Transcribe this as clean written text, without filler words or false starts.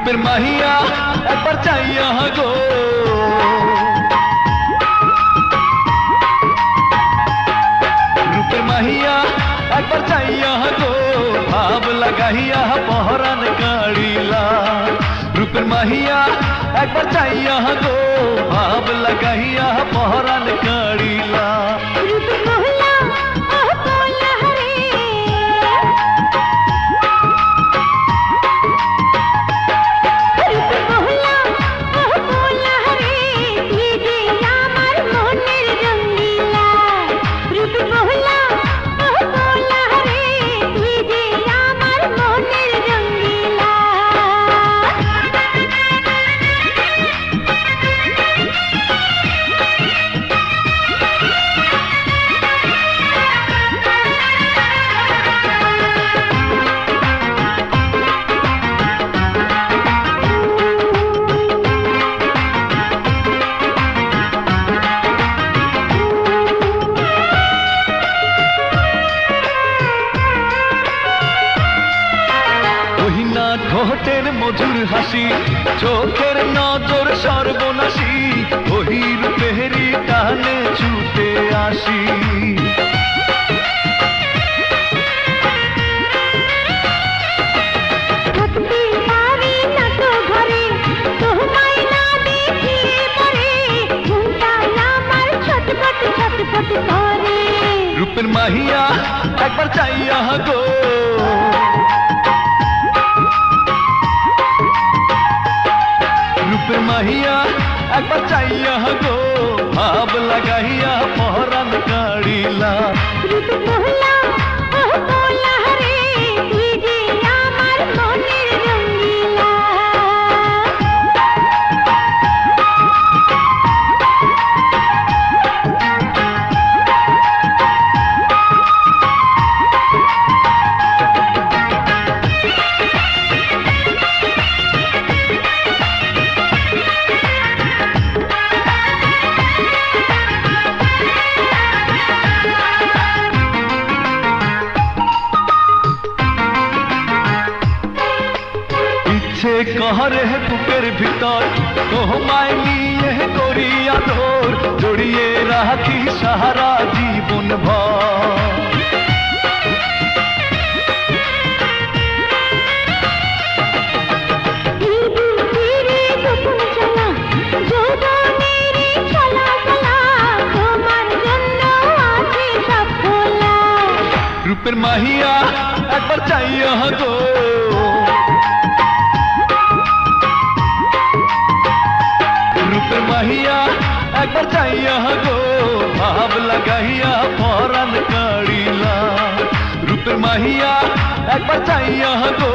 रूपेर माहिया एक बार चाइया गो रूपेर माहिया एक बार चाइया गो भाव लगाइया पहरान गाड़ीला रूपेर माहिया एक बार चाइया गो भाव लगाइया पहरान गाड़ीला ঠোঁটের মধুর হাসি চোখের নজর সর্বনাশী ওই রূপেরই টানে ছুটে আসি রূপের মাহিয়া একবার চাইয়া গো रूपेर माहिया एक बार चाइया गो भाव लगाइया पहरान गाड़ीला कहरे बुकेर भीतर तोहमाय निये करी आदर जड़िए राखी सारा जीवन भर रूपेर माहिया एक बार चाइया गो रूपेर माहिया एक बार चाइया गो भाव लगाइया पहरान गाड़ीला रूपेर माहिया एक बार चाइया गो